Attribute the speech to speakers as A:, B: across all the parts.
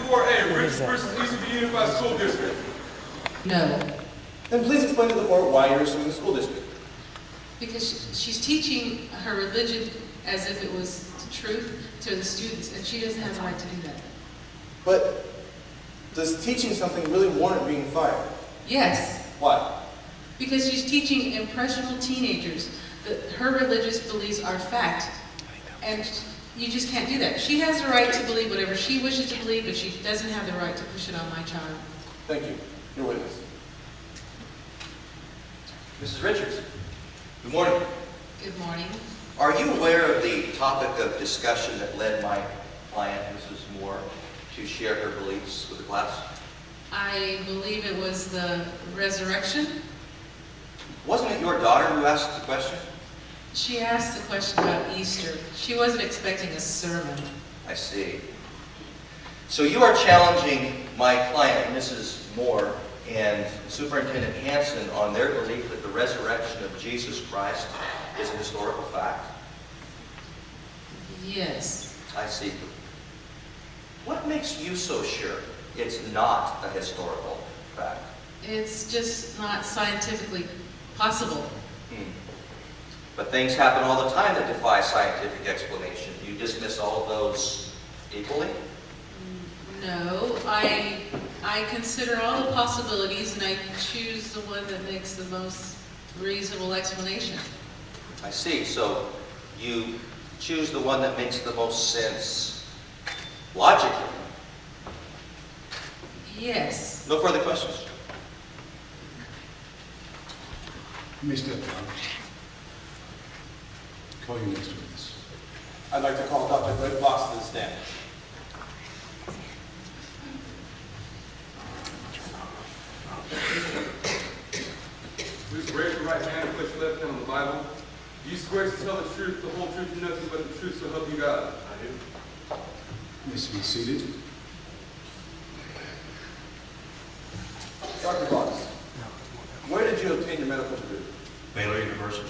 A: 2.4a, Richards versus Eastern Unified School District.
B: No,
C: Then please explain to the board why you're suing the school district.
B: because she's teaching her religion as if it was the truth to the students, and she doesn't have the right to do that.
C: But does teaching something really warrant being fired?
B: Yes,
C: Why?
B: because she's teaching impressionable teenagers that her religious beliefs are fact, and you just can't do that. She has the right to believe whatever she wishes to believe, but she doesn't have the right to push it on my child.
C: Thank you. Your witness.
D: Mrs. Richards, good morning.
B: Good morning.
D: Are you aware of the topic of discussion that led my client, Mrs. Moore, to share her beliefs with the class?
B: I believe it was the resurrection.
D: Wasn't it your daughter who asked the question?
B: She asked the question about Easter. She wasn't expecting a sermon.
D: I see. So you are challenging my client, Mrs. Moore, and Superintendent Hanson on their belief that the resurrection of Jesus Christ is a historical fact.
B: Yes.
D: I see. What makes you so sure it's not a historical fact?
B: It's just not scientifically possible.
D: But things happen all the time that defy scientific explanation. You dismiss all of those equally?
B: No, I consider all the possibilities and I choose the one that makes the most reasonable explanation.
D: I see. So you choose the one that makes the most sense logically.
B: Yes.
D: No further questions?
E: Mr. Call your next witness.
C: I'd like to call Dr. Greg Fox to the stand.
A: Please raise your right hand and place your left hand on the Bible. Do you swear to tell the truth, the whole truth, and nothing but the truth, so help you God? I do.
E: Please be seated.
C: Dr. Fox, where did you obtain your medical degree?
D: Baylor University.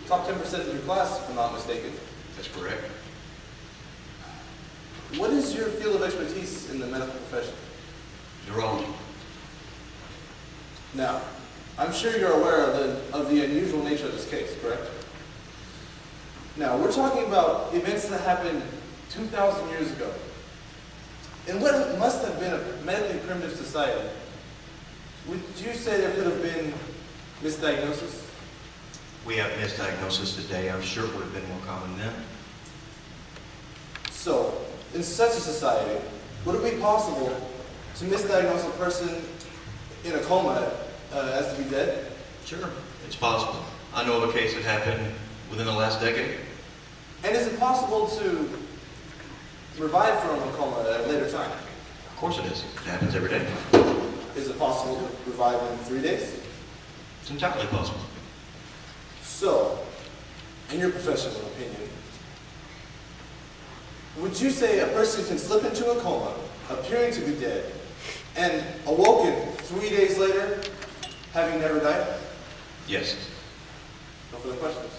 C: Top 10% of your class, if I'm not mistaken.
D: That's correct.
C: What is your field of expertise in the medical profession?
D: Neurology.
C: Now, I'm sure you're aware of the unusual nature of this case, correct? Now, we're talking about events that happened 2,000 years ago. In what must have been a medically primitive society, would you say there could have been misdiagnosis?
F: We have misdiagnosis today. I'm sure it would have been more common then.
C: So, in such a society, would it be possible to misdiagnose a person in a coma as to be dead?
F: Sure, it's possible. I know of a case that happened within the last decade.
C: And is it possible to revive from a coma at a later time?
F: Of course it is. It happens every day.
C: Is it possible to revive in 3 days?
F: It's entirely possible.
C: So, in your professional opinion, would you say a person can slip into a coma, appearing to be dead, and awoken 3 days later, having never died?
F: Yes.
C: No further questions.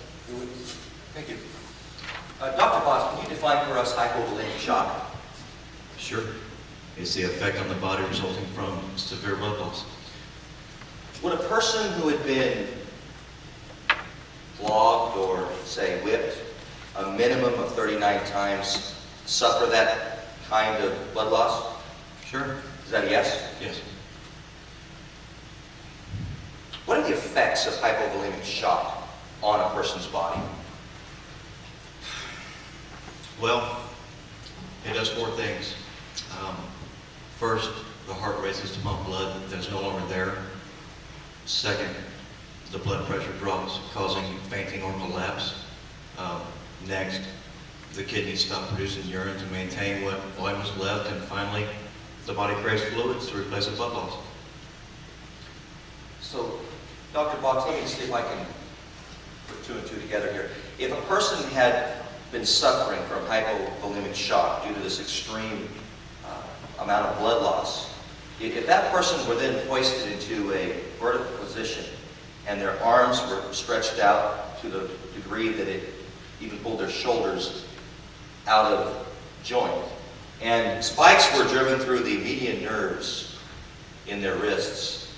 D: Thank you. Dr. Fox, can you define for us hypovolemic shock?
F: Sure. It's the effect on the body resulting from severe blood loss.
D: Would a person who had been flogged or, say, whipped a minimum of 39 times suffer that kind of blood loss?
F: Sure.
D: Is that a yes?
F: Yes.
D: What are the effects of hypovolemic shock on a person's body?
F: Well, it does four things. First, the heart races to pump blood that is no longer there. Second, the blood pressure drops, causing fainting or collapse. Next, the kidneys stop producing urine to maintain what volume is left. And finally, the body craves fluids to replace the blood loss.
D: So, Dr. Fox, let me see if I can put two and two together here. If a person had been suffering from hypovolemic shock due to this extreme amount of blood loss, if that person were then hoisted into a vertical position and their arms were stretched out to the degree that it even pulled their shoulders out of joint, and spikes were driven through the median nerves in their wrists.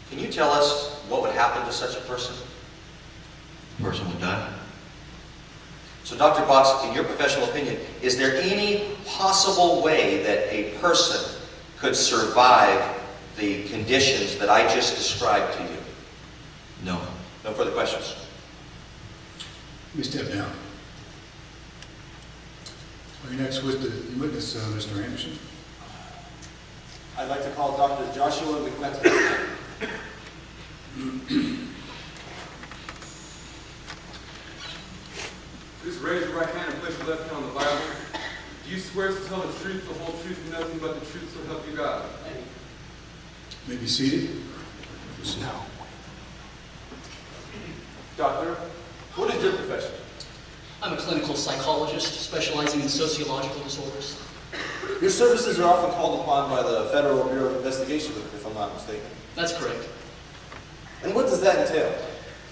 D: Can you tell us what would happen to such a person?
F: The person would die.
D: So Dr. Box, in your professional opinion, is there any possible way that a person could survive the conditions that I just described to you?
F: No.
D: No further questions?
E: Let me step down. Our next witness, Mr. Anderson.
C: I'd like to call Dr. Joshua McClinton.
A: Just raise your right hand and place your left hand on the Bible. Do you swear to tell the truth, the whole truth, and nothing but the truth, so help you God?
E: May be seated. Proceed.
C: Doctor, what is your profession?
G: I'm a clinical psychologist specializing in sociological disorders.
C: Your services are often called upon by the Federal Bureau of Investigation, if I'm not mistaken.
G: That's correct.
C: And what does that entail?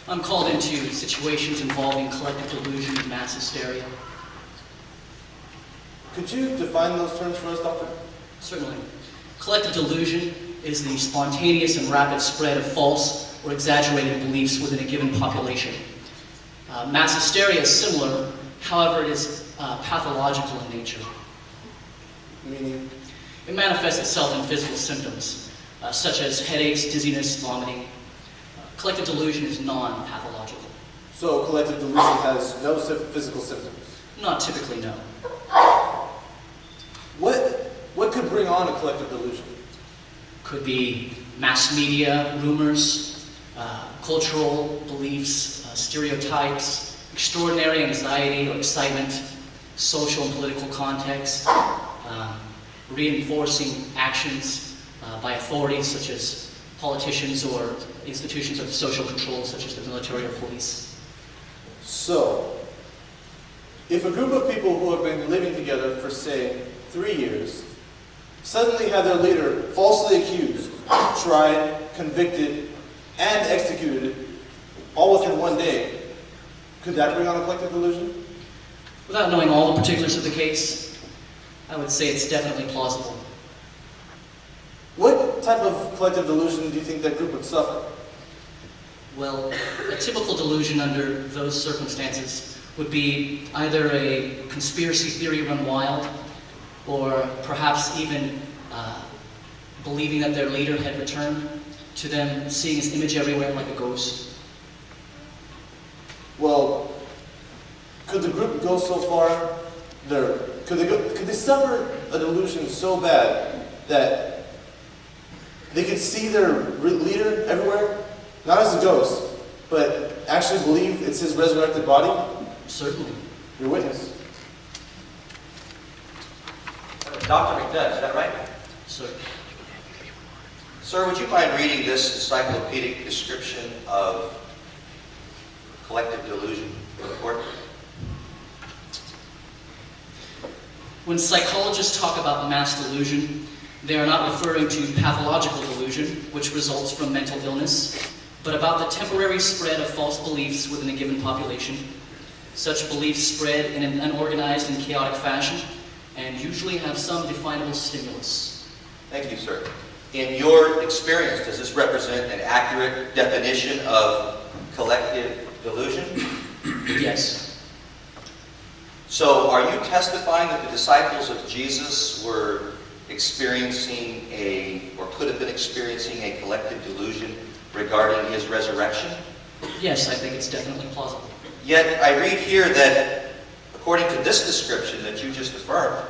G: I'm called into situations involving collective delusion and mass hysteria.
C: Could you define those terms for us, Doctor?
G: Certainly. Collective delusion is the spontaneous and rapid spread of false or exaggerated beliefs within a given population. Mass hysteria is similar, however, it is pathological in nature.
C: Meaning?
G: It manifests itself in physical symptoms, such as headaches, dizziness, vomiting. Collective delusion is non-pathological.
C: So collective delusion has no physical symptoms?
G: Not typically, no.
C: What could bring on a collective delusion?
G: Could be mass media, rumors, cultural beliefs, stereotypes, extraordinary anxiety or excitement, social and political context, reinforcing actions by authorities such as politicians or institutions of social control such as the military or police.
C: So, if a group of people who have been living together for, say, 3 years, suddenly have their leader falsely accused, tried, convicted, and executed, all within one day, could that bring on a collective delusion?
G: Without knowing all the particulars of the case, I would say it's definitely plausible.
C: What type of collective delusion do you think that group would suffer?
G: Well, a typical delusion under those circumstances would be either a conspiracy theory run wild, or perhaps even believing that their leader had returned, to them seeing his image everywhere like a ghost.
C: Well, could the group go so far? Could they suffer a delusion so bad that they could see their leader everywhere, not as a ghost, but actually believe it's his resurrected body?
G: Certainly.
C: Your witness.
D: Dr. McDudd, is that right?
G: Sir.
D: Sir, would you mind reading this encyclopedic description of collective delusion for the court?
G: When psychologists talk about mass delusion, they are not referring to pathological delusion, which results from mental illness, but about the temporary spread of false beliefs within a given population. Such beliefs spread in an unorganized and chaotic fashion, and usually have some definable stimulus.
D: Thank you, sir. In your experience, does this represent an accurate definition of collective delusion?
G: Yes.
D: So are you testifying that the disciples of Jesus were experiencing or could have been experiencing a collective delusion regarding his resurrection?
G: Yes, I think it's definitely plausible.
D: Yet I read here that, according to this description that you just affirmed,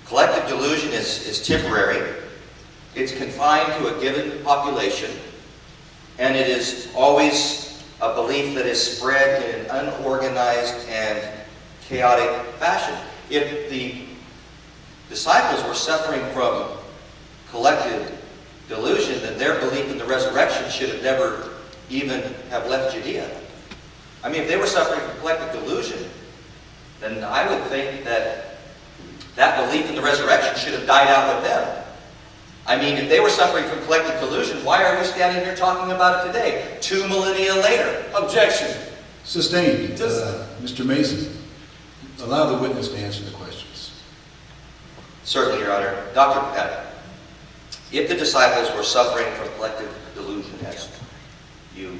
D: collective delusion is temporary, it's confined to a given population, and it is always a belief that is spread in an unorganized and chaotic fashion. If the disciples were suffering from collective delusion, then their belief in the resurrection should have never even have left Judea. I mean, if they were suffering from collective delusion, then I would think that that belief in the resurrection should have died out with them. I mean, if they were suffering from collective delusion, why are we standing here talking about it today, 2 millennia later?
C: Objection.
E: Sustained. Mr. Mason, allow the witness to answer the questions.
D: Certainly, Your Honor. Dr. Patek, if the disciples were suffering from collective delusion, as you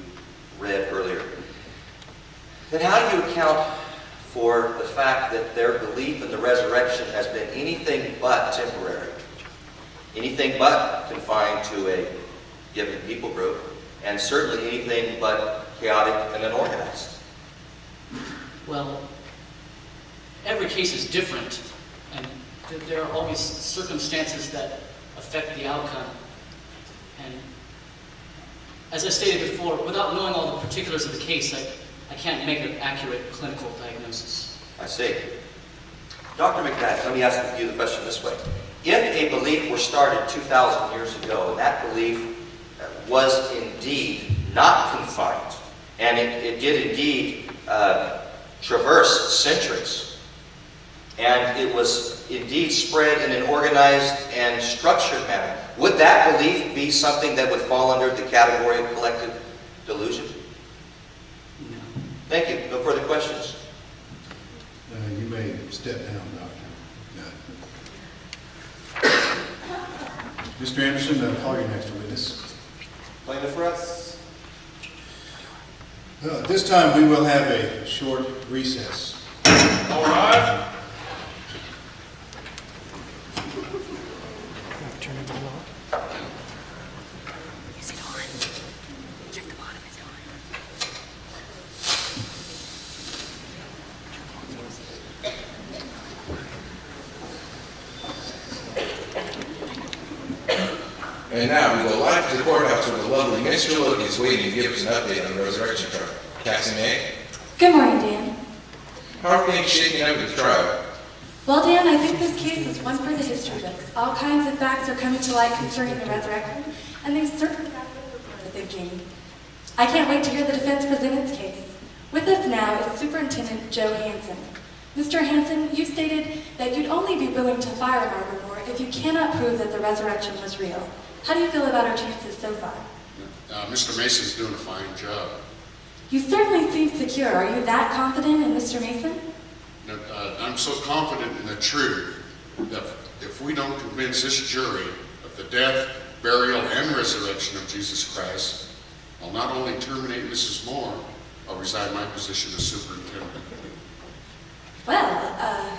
D: read earlier, then how do you account for the fact that their belief in the resurrection has been anything but temporary, anything but confined to a given people group, and certainly anything but chaotic and unorganized?
G: Well, every case is different, and there are always circumstances that affect the outcome. And as I stated before, without knowing all the particulars of the case, I can't make an accurate clinical diagnosis.
D: I see. Dr. McNabb, let me ask you the question this way. If a belief were started 2,000 years ago, and that belief was indeed not confined, and it did indeed traverse centuries, and it was indeed spread in an organized and structured manner, would that belief be something that would fall under the category of collective delusion?
G: No.
D: Thank you. No further questions.
E: You may step down, Doctor. Mr. Anderson, I'll call your next witness.
C: Plaintiff for us.
E: At this time, we will have a short recess.
A: All rise.
H: Is it on? Check the bottom, is it on?
I: And now we go live to the courthouse where the lovely Miss Juluk is waiting to give us an update on the resurrection trial. Cassie May,
H: Good morning, Dan.
I: how are things shaking out with the trial?
H: Well, Dan, I think this case is one for the history books. All kinds of facts are coming to light concerning the resurrection, and they certainly got the thinking. I can't wait to hear the defense present its case. With us now is Superintendent Joe Hansen. Mr. Hansen, you stated that you'd only be willing to fire Margaret Moore if you cannot prove that the resurrection was real. How do you feel about our chances so far?
J: Mr. Mason's doing a fine job.
H: You certainly seem secure. Are you that confident in Mr. Mason?
J: I'm so confident in the truth that if we don't convince this jury of the death, burial, and resurrection of Jesus Christ, I'll not only terminate Mrs. Moore, I'll resign my position as superintendent.
H: Well,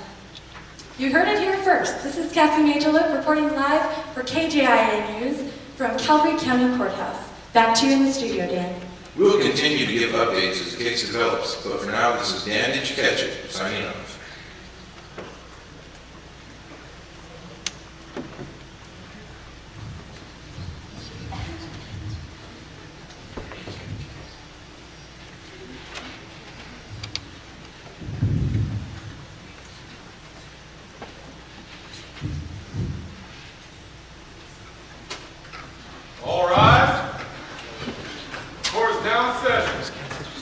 H: you heard it here first. This is Cassie May reporting live for KJIA News from Calvary County Courthouse. Back to you in the studio, Dan.
I: We will continue to give updates as the case develops, but for now, this is Dan Did You Catch It, signing off.
A: All rise. Court is now in session.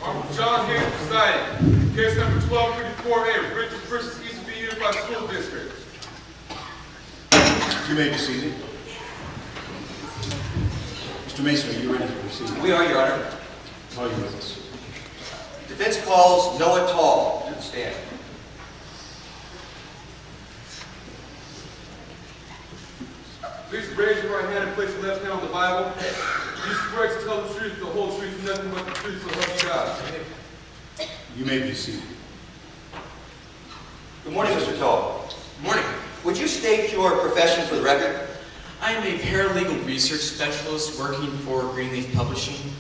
A: Honorable John Hayes presiding. Case number 1234A, Richard versus Eastview Unified School District.
E: You may be seated. Mr. Mason, are you ready to proceed?
D: We are, Your Honor.
E: Call your witness.
D: Defense calls Noah Tall to the stand.
A: Please raise your right hand and place your left hand on the Bible. Do you swear to tell the truth, the whole truth, and nothing but the truth, so help you God?
E: You may be seated.
D: Good morning, Mr. Tall.
K: Good morning.
D: Would you state your profession for the record?
K: I am a paralegal research specialist working for Greenleaf Publishing.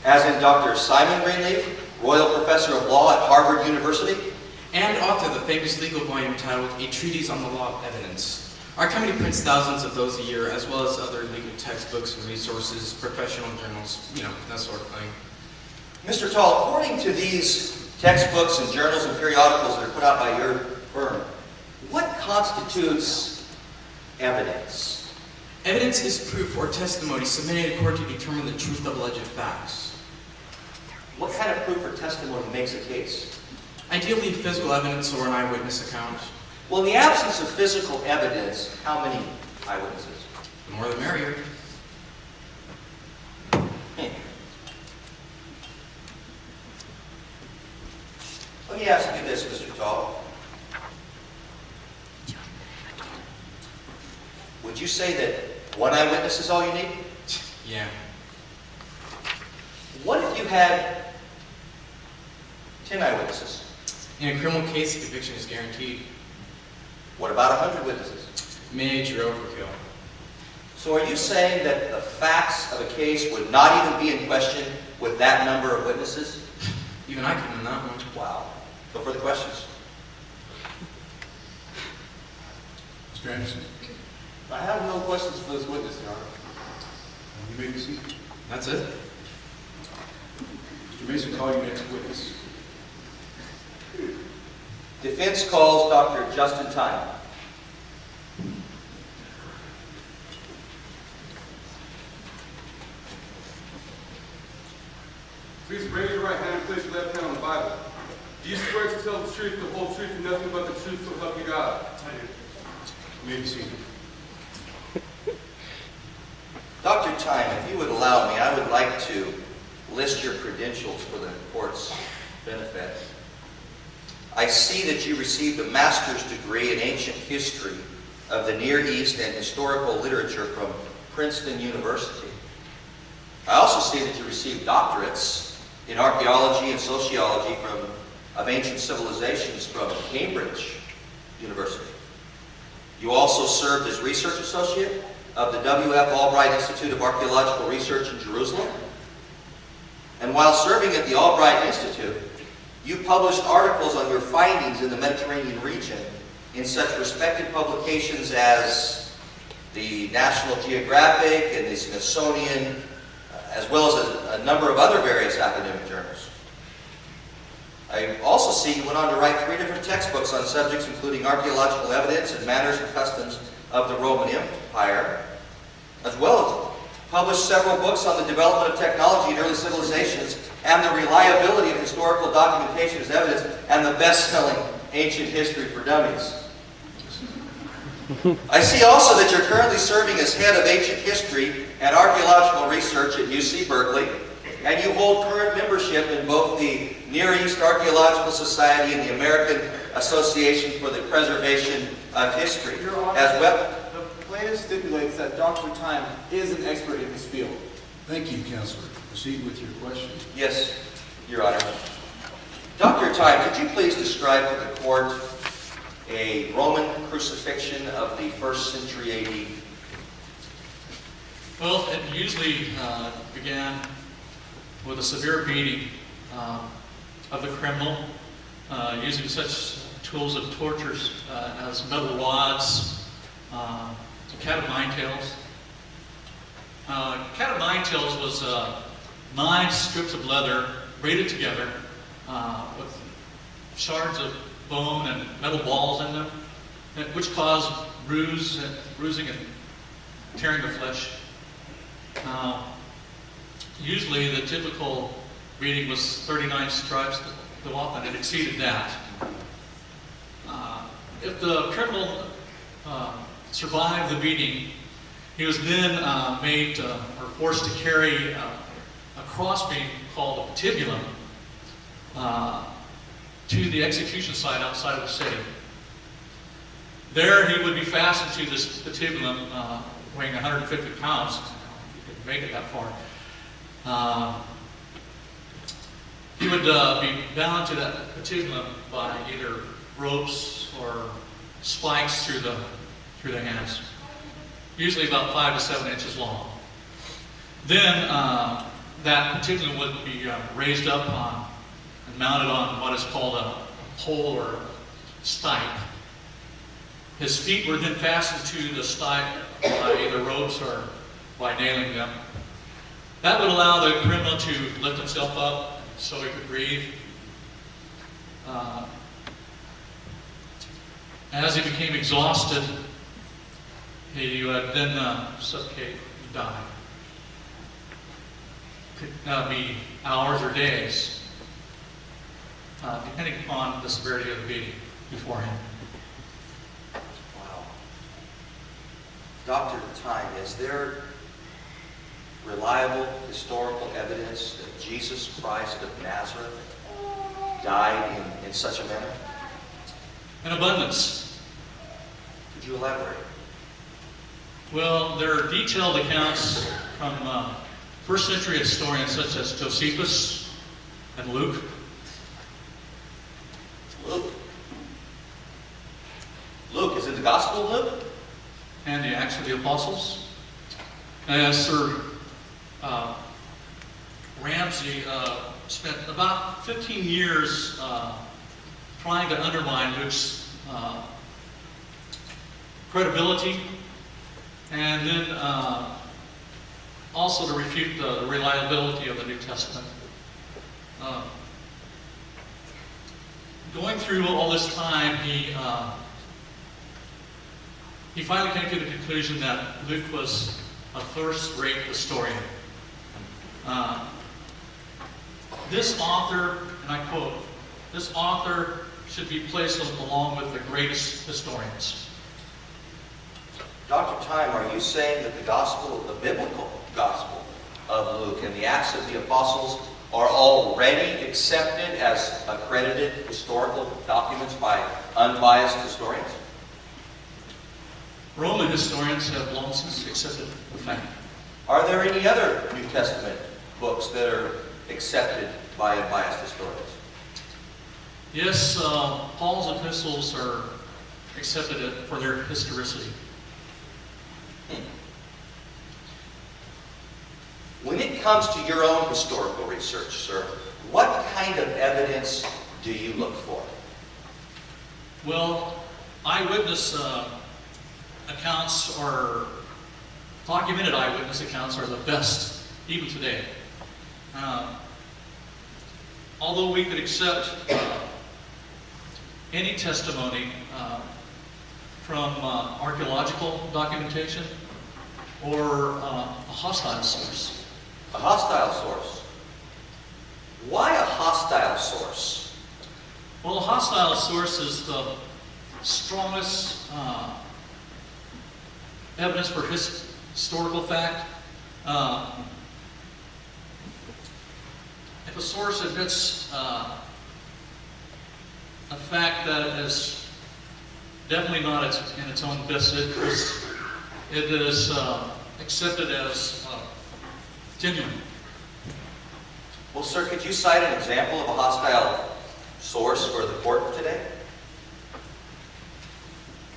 D: As in Dr. Simon Greenleaf, Royal Professor of Law at Harvard University?
K: And author of the famous legal volume titled A Treatise on the Law of Evidence. Our company prints thousands of those a year, as well as other legal textbooks and resources, professional journals, that sort of thing.
D: Mr. Tall, according to these textbooks and journals and periodicals that are put out by your firm, what constitutes evidence?
K: Evidence is proof or testimony submitted in court to determine the truth of alleged facts.
D: What kind of proof or testimony makes a case?
K: Ideally, physical evidence or an eyewitness account.
D: Well, in the absence of physical evidence, how many eyewitnesses?
K: The more the merrier.
D: Let me ask you this, Mr. Tall. would you say that one eyewitness is all you need?
K: Yeah.
D: What if you had 10 eyewitnesses?
K: In a criminal case, a conviction is guaranteed.
D: What about 100 witnesses?
K: Major overkill.
D: So are you saying that the facts of a case would not even be in question with that number of witnesses?
K: Even I can win that one.
D: Wow. No further questions?
E: Mr. Anderson,
C: I have no questions for this witness, Your Honor.
E: you may be seated.
K: That's it?
E: Mr. Mason, call your next witness.
D: Defense calls Dr. Justin Time.
A: Please raise your right hand and place your left hand on the Bible. Do you swear to tell the truth, the whole truth, and nothing but the truth, so help you God? I do.
E: You may be seated.
D: Dr. Time, if you would allow me, I would like to list your credentials for the court's benefit. I see that you received a master's degree in ancient history of the Near East and historical literature from Princeton University. I also see that you received doctorates in archaeology and sociology of ancient civilizations from Cambridge University. You also served as research associate of the W.F. Albright Institute of Archaeological Research in Jerusalem. And while serving at the Albright Institute, you published articles on your findings in the Mediterranean region in such respected publications as the National Geographic and the Smithsonian, as well as a number of other various academic journals. I also see you went on to write 3 different textbooks on subjects including archaeological evidence and manners and customs of the Roman Empire, as well as published several books on the development of technology in early civilizations and the reliability of historical documentation as evidence, and the best-selling Ancient History for Dummies. I see also that you're currently serving as head of ancient history and archaeological research at UC Berkeley, and you hold current membership in both the Near East Archaeological Society and the American Association for the Preservation of History.
C: Your Honor,
D: As well,
C: the plaintiff stipulates that Dr. Time is an expert in this field.
E: Thank you, Counselor. Proceed with your question.
D: yes, Your Honor. Dr. Time, could you please describe to the court a Roman crucifixion of the 1st century A.D.?
L: Well, it usually began with a severe beating of the criminal, using such tools of tortures as metal rods, cat of nine tails. Cat of nine tails was 9 strips of leather braided together with shards of bone and metal balls in them, which caused bruising and tearing the flesh. Usually the typical beating was 39 stripes. Though often it exceeded that. If the criminal survived the beating, he was then made or forced to carry a crossbeam called a patibulum to the execution site outside of the city. There he would be fastened to this patibulum weighing 150 pounds. He could make it that far. He would be bound to that patibulum by either ropes or spikes through the hands, usually about 5 to 7 inches long. Then that patibulum would be raised up on and mounted on what is called a pole or stipe. His feet were then fastened to the stipe by either ropes or by nailing them. That would allow the criminal to lift himself up so he could breathe. As he became exhausted, he would then suffocate and die. Could be hours or days, depending upon the severity of the beating beforehand.
D: Wow. Dr. Time, is there reliable historical evidence that Jesus Christ of Nazareth died in such a manner?
L: In abundance.
D: Could you elaborate?
L: Well, there are detailed accounts from first century historians such as Josephus and Luke.
D: Luke, is it the Gospel of Luke?
L: And the Acts of the Apostles. Sir Ramsey spent about 15 years trying to undermine Luke's credibility, and then also to refute the reliability of the New Testament. Going through all this time, he finally came to the conclusion that Luke was a first-rate historian. This author, and I quote, "This author should be placed along with the greatest historians."
D: Dr. Time, are you saying that the gospel, the biblical gospel of Luke and the Acts of the Apostles are already accepted as accredited historical documents by unbiased historians?
L: Roman historians have long since accepted the fact.
D: Are there any other New Testament books that are accepted by unbiased historians?
L: Yes, Paul's epistles are accepted for their historicity.
D: When it comes to your own historical research, sir, what kind of evidence do you look for?
L: Well, eyewitness accounts, or documented eyewitness accounts, are the best, even today. Although we could accept any testimony from archaeological documentation or a hostile source.
D: A hostile source. Why a hostile source?
L: Well, a hostile source is the strongest evidence for historical fact. If a source admits a fact that is definitely not in its own best interest, it is accepted as genuine.
D: Well, sir, could you cite an example of a hostile source for the court today?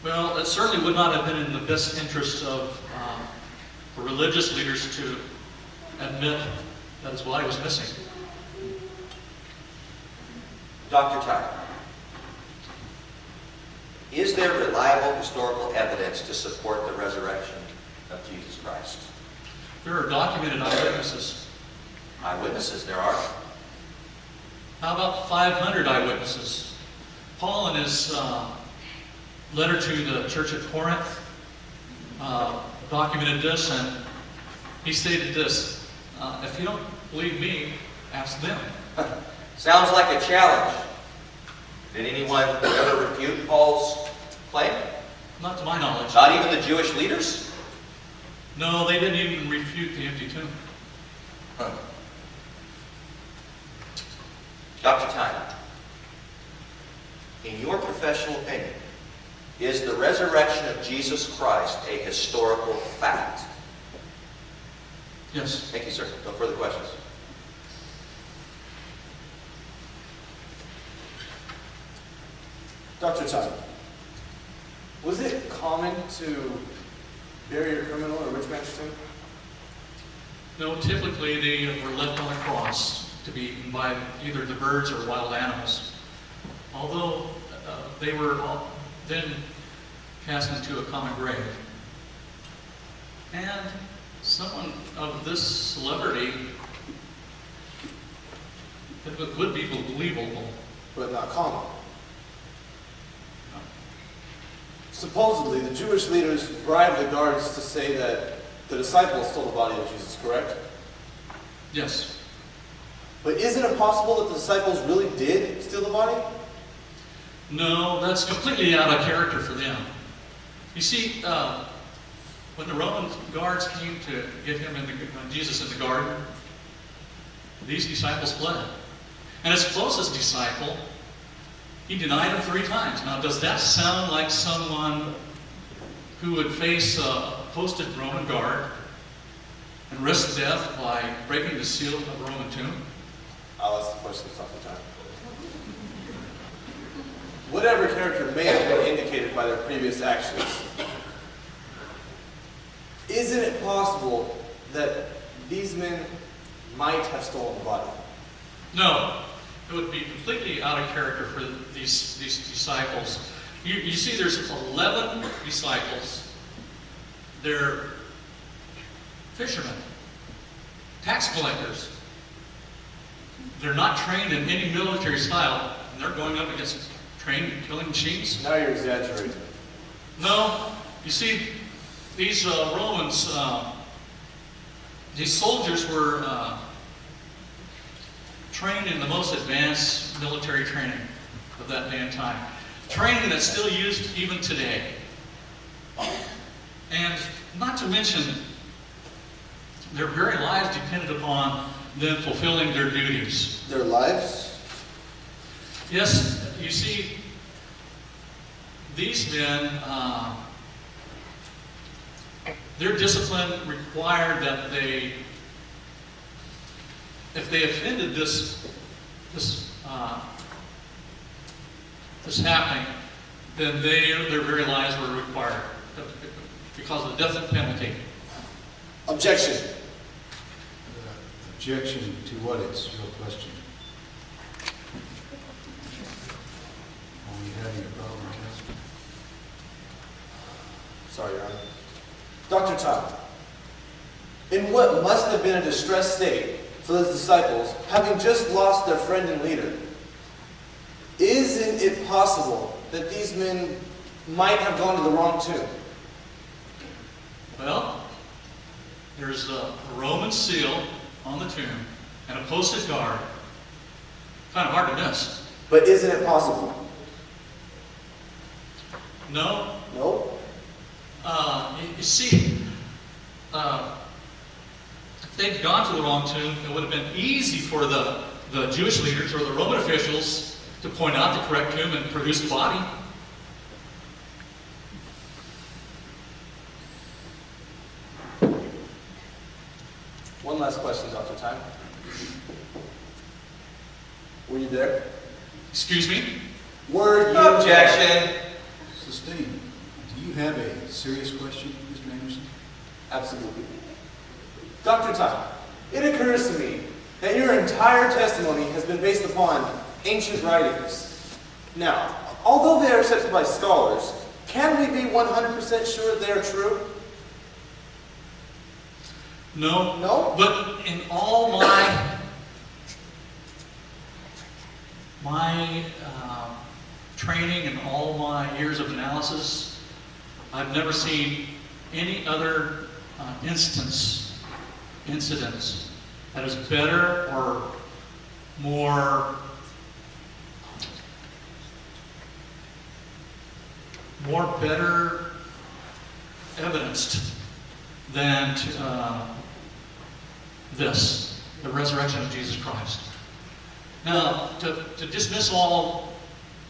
L: Well, it certainly would not have been in the best interest of the religious leaders to admit that his body was missing.
D: Dr. Tyler, is there reliable historical evidence to support the resurrection of Jesus Christ?
L: There are documented eyewitnesses.
D: Eyewitnesses, there are.
L: How about 500 eyewitnesses? Paul, in his letter to the church at Corinth, documented this, and he stated this: if you don't believe me, ask them.
D: Sounds like a challenge. Did anyone ever refute Paul's claim?
L: Not to my knowledge.
D: Not even the Jewish leaders?
L: No, they didn't even refute the empty tomb.
D: Huh. Dr. Tyler, in your professional opinion, is the resurrection of Jesus Christ a historical fact?
L: Yes.
D: Thank you, sir. No further questions.
C: Dr. Time, was it common to bury a criminal in a rich man's tomb?
L: No, typically they were left on a cross to be eaten by either the birds or wild animals. Although they were then cast into a common grave. And someone of this celebrity, it would be believable.
C: But not common. Supposedly, the Jewish leaders bribed the guards to say that the disciples stole the body of Jesus, correct?
L: Yes.
C: But isn't it possible that the disciples really did steal the body?
L: No, that's completely out of character for them. You see, when the Roman guards came to get him Jesus in the garden, these disciples fled. And his closest disciple, he denied him 3 times. Now, does that sound like someone who would face posted Roman guard and risked death by breaking the seal of a Roman tomb?
C: I'll ask the question Dr. Time. Whatever character may have been indicated by their previous actions, isn't it possible that these men might have stolen the body?
L: No, it would be completely out of character for these disciples. You see, there's 11 disciples. They're fishermen, tax collectors. They're not trained in any military style, and they're going up against trained killing machines.
C: Now you're exaggerating.
L: No, you see, these Romans, these soldiers were trained in the most advanced military training of that day and time. Training that's still used even today. And not to mention, their very lives depended upon them fulfilling their duties.
C: Their lives?
L: Yes, you see, these men, their discipline required that they, if they offended this happening, then their very lives were required because of the death penalty.
C: Objection.
E: Objection to what? It's your question. Are you having a problem, Counsel?
C: Sorry, Your Honor. Dr. Tom, in what must have been a distressed state for those disciples, having just lost their friend and leader, isn't it possible that these men might have gone to the wrong tomb?
L: Well, there's a Roman seal on the tomb and a posted guard. Kind of hard to miss.
C: But isn't it possible?
L: No.
C: No?
L: You see, if they'd gone to the wrong tomb, it would have been easy for the Jewish leaders or the Roman officials to point out the correct tomb and produce the body.
C: One last question, Dr. Time. Were you there?
L: Excuse me?
C: Were you
D: Objection.
E: Sustained. Do you have a serious question, Mr. Anderson?
C: Absolutely. Dr. Time, it occurs to me that your entire testimony has been based upon ancient writings. Now, although they are accepted by scholars, can we be 100% sure they are true?
L: No.
C: No?
L: But in all my training and all my years of analysis, I've never seen any other incidents that is better or more better evidenced than this, the resurrection of Jesus Christ. Now, to dismiss all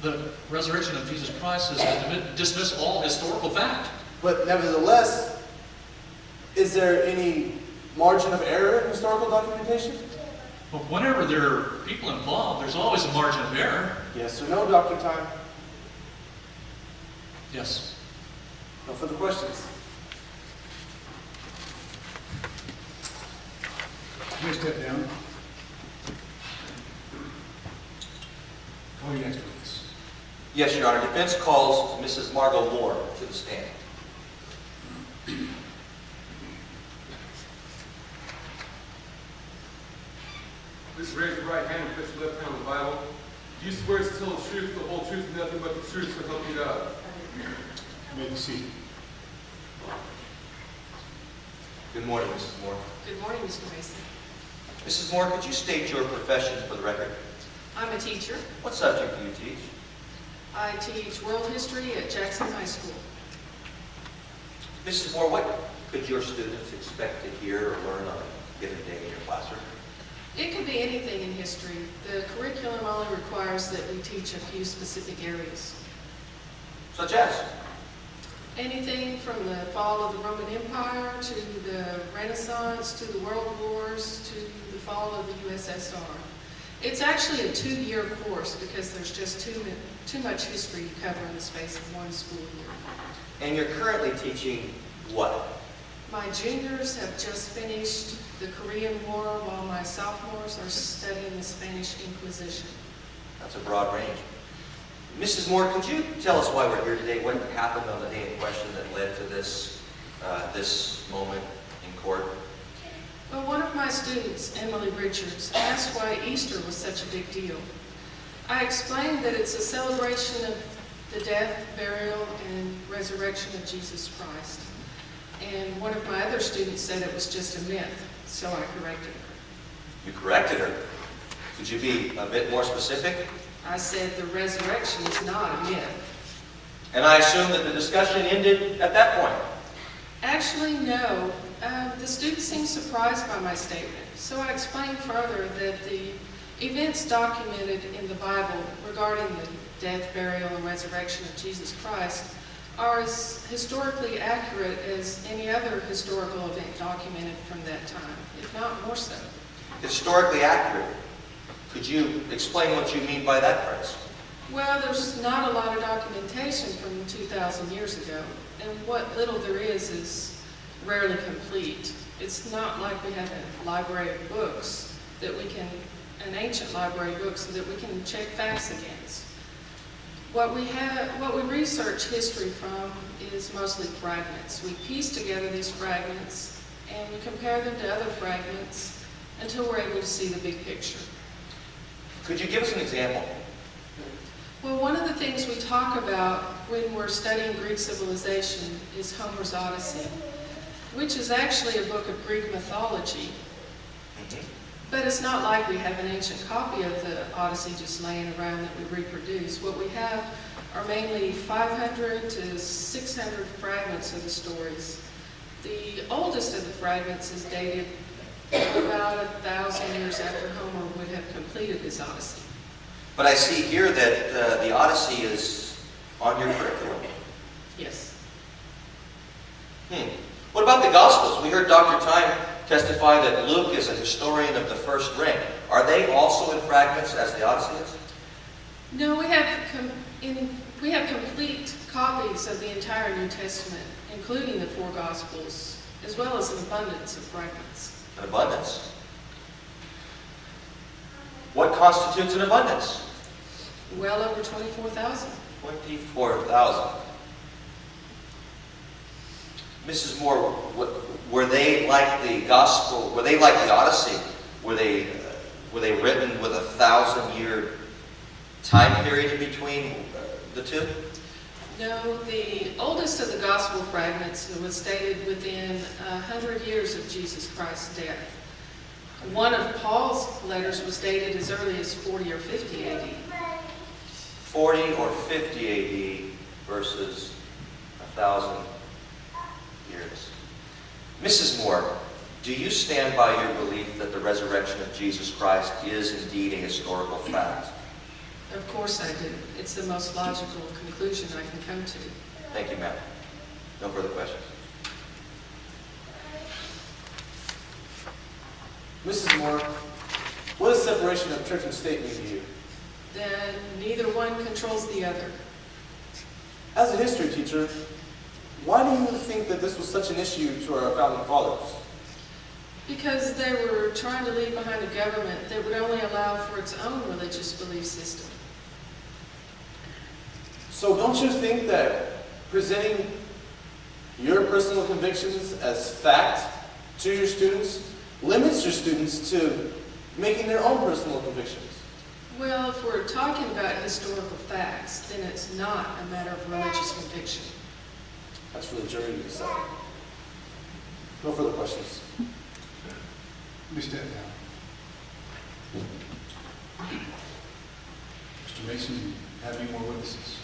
L: the resurrection of Jesus Christ is to dismiss all historical fact.
C: But nevertheless, is there any margin of error in historical documentation?
L: But whenever there are people involved, there's always a margin of error.
C: Yes or no, Dr. Time?
L: Yes.
C: No further questions.
E: You may step down. Call your next witness.
D: Yes, Your Honor. Defense calls Mrs. Margot Moore to the stand.
A: Please raise your right hand and place your left hand on the Bible. Do you swear to tell the truth, the whole truth, and nothing but the truth, so help you God?
E: You may be seated.
D: Good morning, Mrs. Moore.
B: Good morning, Mr. Mason.
D: Mrs. Moore, could you state your profession for the record?
B: I'm a teacher.
D: What subject do you teach?
B: I teach world history at Jackson High School.
D: Mrs. Moore, what could your students expect to hear or learn on a given day in your classroom?
B: It could be anything in history. The curriculum only requires that we teach a few specific areas.
D: Such as?
M: Anything from the fall of the Roman Empire to the Renaissance to the World Wars to the fall of the USSR. It's actually a 2-year course because there's just too much history to cover in the space of one school year.
D: And you're currently teaching what?
M: My juniors have just finished the Korean War while my sophomores are studying the Spanish Inquisition.
D: That's a broad range. Mrs. Moore, could you tell us why we're here today? What happened on the day in question that led to this moment in court?
M: Well, one of my students, Emily Richards, asked why Easter was such a big deal. I explained that it's a celebration of the death, burial, and resurrection of Jesus Christ. And one of my other students said it was just a myth, so I corrected her.
D: You corrected her. Could you be a bit more specific?
M: I said the resurrection is not a myth.
D: And I assume that the discussion ended at that point.
M: Actually, no. The student seemed surprised by my statement, so I explained further that the events documented in the Bible regarding the death, burial, and resurrection of Jesus Christ are as historically accurate as any other historical event documented from that time, if not more so.
D: Historically accurate. Could you explain what you mean by that phrase?
M: Well, there's not a lot of documentation from 2,000 years ago, and what little there is rarely complete. It's not like we have a library of books that we can, an ancient library of books that we can check facts against. What we research history from is mostly fragments. We piece together these fragments and we compare them to other fragments until we're able to see the big picture.
D: Could you give us an example?
M: Well, one of the things we talk about when we're studying Greek civilization is Homer's Odyssey, which is actually a book of Greek mythology. But it's not like we have an ancient copy of the Odyssey just laying around that we reproduce. What we have are mainly 500 to 600 fragments of the stories. The oldest of the fragments is dated about 1,000 years after Homer would have completed his Odyssey.
D: But I see here that the Odyssey is on your curriculum.
M: Yes.
D: What about the Gospels? We heard Dr. Time testify that Luke is a historian of the first ring. Are they also in fragments as the Odyssey is?
M: No, we have complete copies of the entire New Testament, including the 4 Gospels, as well as an abundance of fragments.
D: An abundance? What constitutes an abundance?
M: Well over 24,000.
D: 24,000. Mrs. Moore, were they like the Gospel? Were they like the Odyssey? Were they written with a 1,000-year time period in between the two?
M: No, the oldest of the Gospel fragments was dated within 100 years of Jesus Christ's death. One of Paul's letters was dated as early as 40 or 50 AD.
D: 40 or 50 AD versus 1,000 years. Mrs. Moore, do you stand by your belief that the resurrection of Jesus Christ is indeed a historical fact?
M: Of course I do. It's the most logical conclusion I can come to.
D: Thank you, ma'am. No further questions.
C: Mrs. Moore, what does separation of church and state mean to you?
M: Then neither one controls the other.
C: As a history teacher, why do you think that this was such an issue to our founding fathers?
M: Because they were trying to leave behind a government that would only allow for its own religious belief system.
C: So don't you think that presenting your personal convictions as fact to your students limits your students to making their own personal convictions?
M: Well, if we're talking about historical facts, then it's not a matter of religious conviction.
C: That's for the jury to decide. No further questions.
E: Please stand down. Mr. Mason, do you have any more witnesses?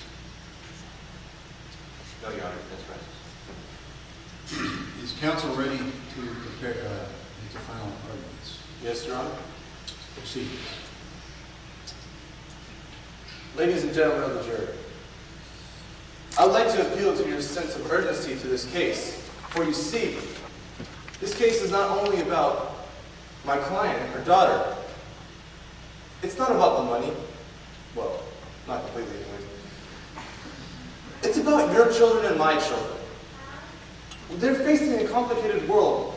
D: No, Your Honor. That's right.
E: Is counsel ready to prepare, make the final arguments?
C: Yes, Your Honor.
E: Proceed.
C: Ladies and gentlemen of the jury, I'd like to appeal to your sense of urgency to this case. For you see, this case is not only about my client and her daughter. It's not about the money. Well, not completely anyways. It's about your children and my children. They're facing a complicated world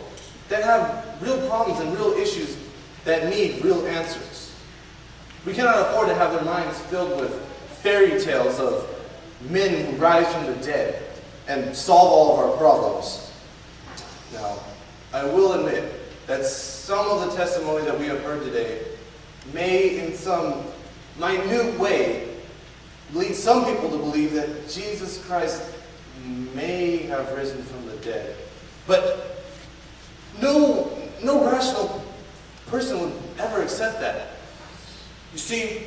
C: that have real problems and real issues that need real answers. We cannot afford to have their minds filled with fairy tales of men who rise from the dead and solve all of our problems. Now, I will admit that some of the testimony that we have heard today may, in some minute way, lead some people to believe that Jesus Christ may have risen from the dead. But no rational person would ever accept that. You see,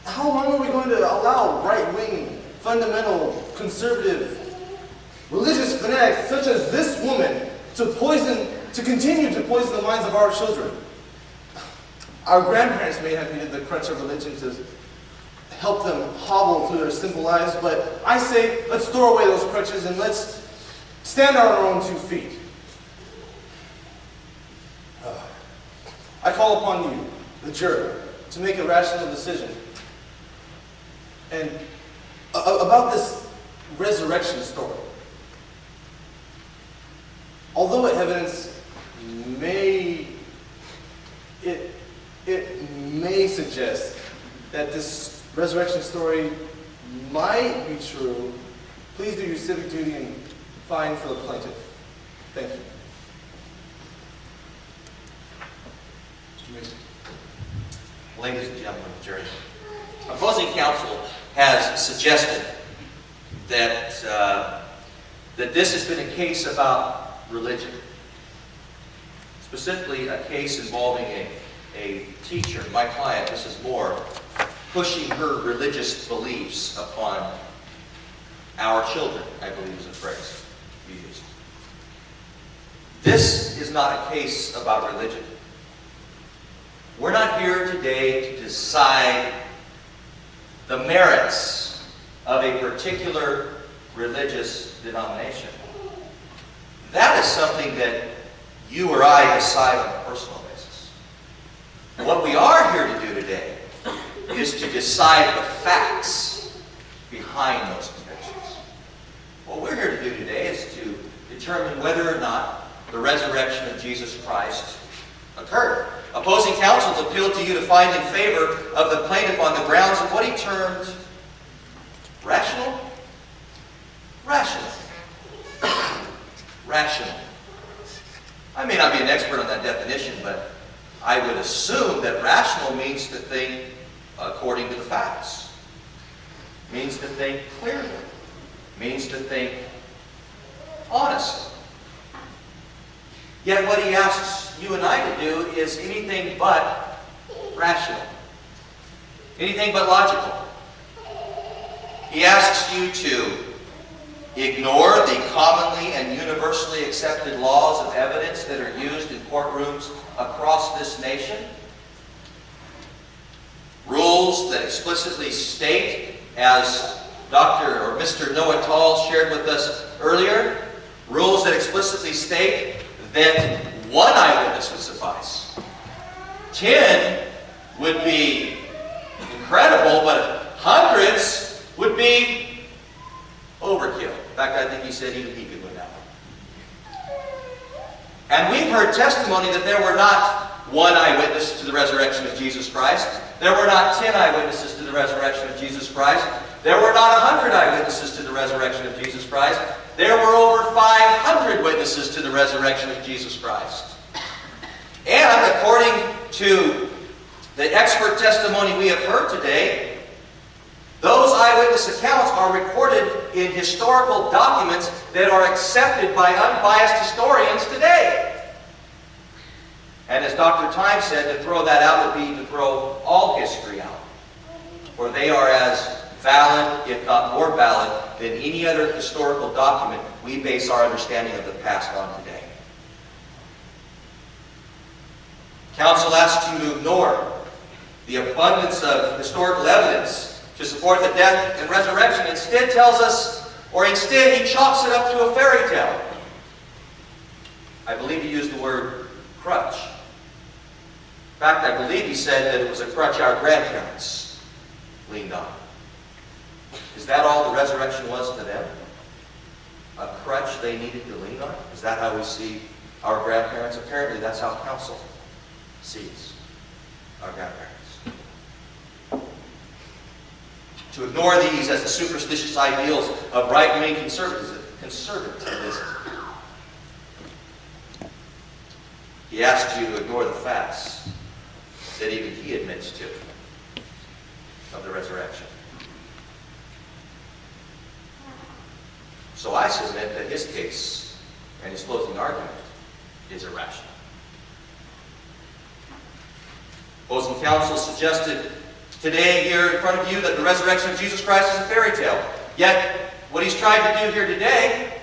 C: how long are we going to allow right-wing, fundamental, conservative, religious fanatics such as this woman to continue to poison the minds of our children? Our grandparents may have needed the crutch of religion to help them hobble through their simple lives, but I say, let's throw away those crutches and let's stand on our own 2 feet. I call upon you, the jury, to make a rational decision. And about this resurrection story. Although evidence may suggest that this resurrection story might be true, please do your civic duty and fine for the plaintiff. Thank you.
E: Mr. Mason.
D: Ladies and gentlemen of the jury, opposing counsel has suggested that that this has been a case about religion, specifically a case involving a teacher, my client, Mrs. Moore, pushing her religious beliefs upon our children, I believe is a phrase used. This is not a case about religion. We're not here today to decide the merits of a particular religious denomination. That is something that you or I decide on a personal basis. What we are here to do today is to decide the facts behind those convictions. What we're here to do today is to determine whether or not the resurrection of Jesus Christ occurred. Opposing counsel has appealed to you to find in favor of the plaintiff on the grounds of what he termed rational? Rational. Rational. I may not be an expert on that definition, but I would assume that rational means to think according to the facts. Means to think clearly. Means to think honestly. Yet what he asks you and I to do is anything but rational. Anything but logical. He asks you to ignore the commonly and universally accepted laws of evidence that are used in courtrooms across this nation. Rules that explicitly state, as Dr. or Mr. Noah Tall shared with us earlier, rules that explicitly state that one eyewitness would suffice. 10 would be incredible, but hundreds would be overkill. In fact, I think he said even he could win that one. And we've heard testimony that there were not one eyewitness to the resurrection of Jesus Christ. There were not 10 eyewitnesses to the resurrection of Jesus Christ. There were not 100 eyewitnesses to the resurrection of Jesus Christ. There were over 500 witnesses to the resurrection of Jesus Christ. And according to the expert testimony we have heard today, those eyewitness accounts are recorded in historical documents that are accepted by unbiased historians today. And as Dr. Time said, to throw that out would be to throw all history out. For they are as valid, if not more valid, than any other historical document we base our understanding of the past on today. Counsel asks you to ignore the abundance of historical evidence to to support the death and resurrection. Instead tells us, or instead he chalks it up to a fairy tale. I believe he used the word crutch. In fact, I believe he said that it was a crutch our grandparents leaned on. Is that all the resurrection was to them? A crutch they needed to lean on? Is that how we see our grandparents? Apparently that's how council sees our grandparents. To ignore these as the superstitious ideals of right-wing conservatism. He asks you to ignore the facts that even he admits to of the resurrection. So I submit that his case and his closing argument is irrational. Opposing counsel suggested today here in front of you that the resurrection of Jesus Christ is a fairy tale. Yet, what he's tried to do here today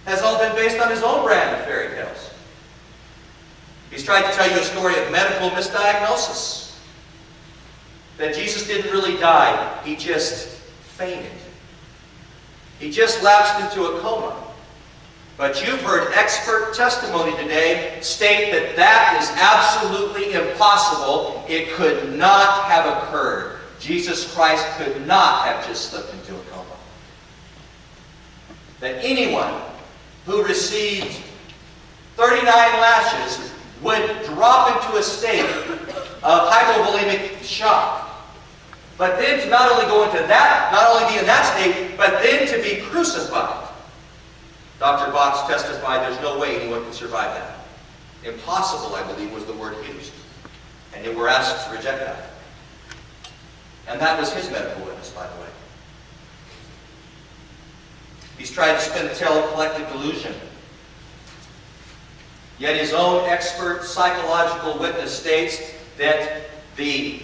D: has all been based on his own brand of fairy tales. He's tried to tell you a story of medical misdiagnosis. That Jesus didn't really die, he just fainted. He just lapsed into a coma. But you've heard expert testimony today state that that is absolutely impossible. It could not have occurred. Jesus Christ could not have just slipped into a coma. That anyone who received 39 lashes would drop into a state of hypovolemic shock. But then to not only go into that, not only be in that state, but then to be crucified. Dr. Box testified there's no way anyone can survive that. Impossible, I believe, was the word used. And they were asked to reject that. And that was his medical witness, by the way. He's tried to spin a tale of collective delusion. Yet his own expert psychological witness states that the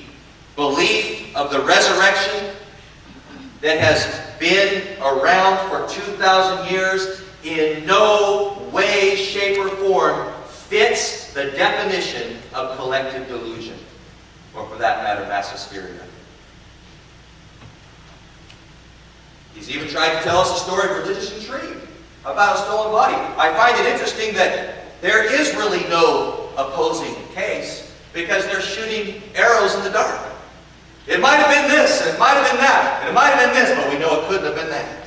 D: belief of the resurrection that has been around for 2,000 years in no way, shape, or form fits the definition of collective delusion, or for that matter, mass hysteria. He's even tried to tell us a story of religious intrigue about a stolen body. I find it interesting that there is really no opposing case because they're shooting arrows in the dark. It might have been this, and it might have been that, and it might have been this, but we know it couldn't have been that.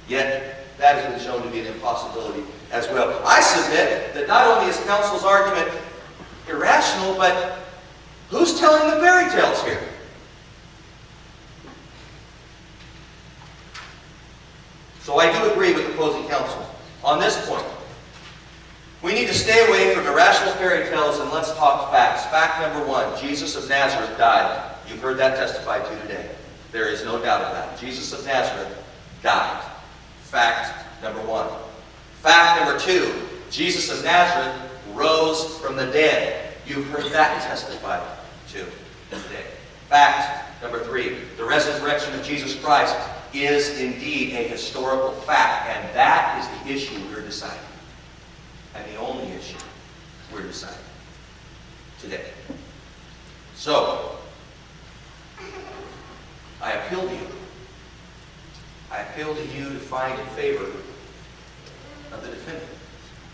D: Yet, that has been shown to be an impossibility as well. I submit that not only is counsel's argument irrational, but who's telling the fairy tales here? So I do agree with opposing counsel on this point. We need to stay away from irrational fairy tales and let's talk facts. Fact number one, Jesus of Nazareth died. You've heard that testified to today. There is no doubt of that. Jesus of Nazareth died. Fact number one. Fact number two, Jesus of Nazareth rose from the dead. You've heard that testified to today. Fact number three, the resurrection of Jesus Christ is indeed a historical fact, and that is the issue we're deciding. And the only issue we're deciding today. So, I appeal to you. I appeal to you to find in favor of the defendant,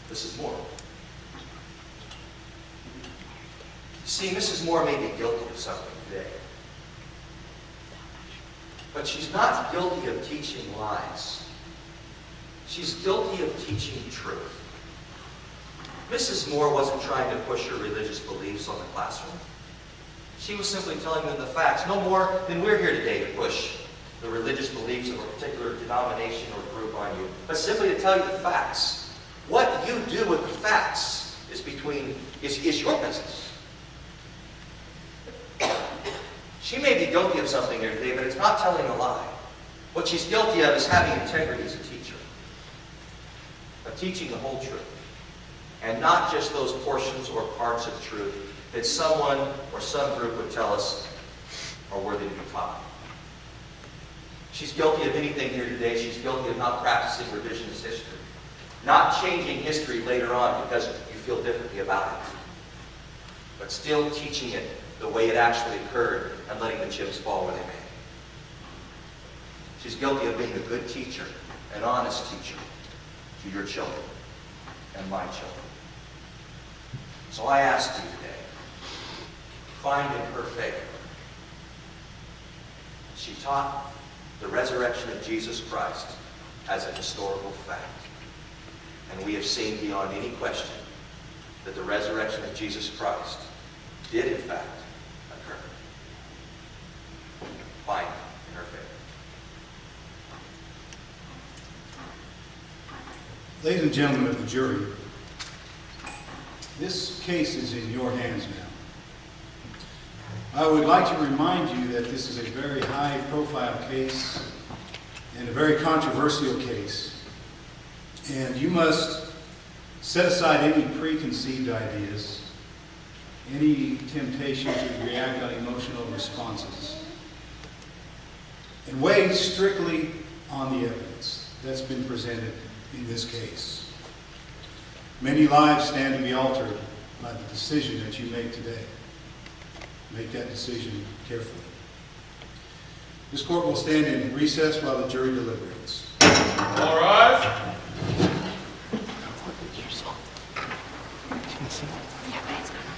D: Mrs. Moore. See, Mrs. Moore may be guilty of something today. But she's not guilty of teaching lies. She's guilty of teaching truth. Mrs. Moore wasn't trying to push her religious beliefs on the classroom. She was simply telling them the facts, no more than we're here today to push the religious beliefs of a particular denomination or group on you, but simply to tell you the facts. What you do with the facts is your business. She may be guilty of something here today, but it's not telling a lie. What she's guilty of is having integrity as a teacher. Of teaching the whole truth. And not just those portions or parts of truth that someone or some group would tell us are worthy to be taught. She's guilty of anything here today. She's guilty of not practicing revisionist history. Not changing history later on because you feel differently about it. But still teaching it the way it actually occurred and letting the chips fall where they may. She's guilty of being a good teacher, an honest teacher to your children and my children. So I ask you today, find in her favor. She taught the resurrection of Jesus Christ as a historical fact. And we have seen beyond any question that the resurrection of Jesus Christ did in fact occur. Find in her favor.
E: Ladies and gentlemen of the jury, this case is in your hands now. I would like to remind you that this is a very high-profile case and a very controversial case. And you must set aside any preconceived ideas, any temptation to react on emotional responses, and weigh strictly on the evidence that's been presented in this case. Many lives stand to be altered by the decision that you make today. Make that decision carefully. This court will stand in recess while the jury deliberates.
A: All rise.
N: Yeah, but it's gonna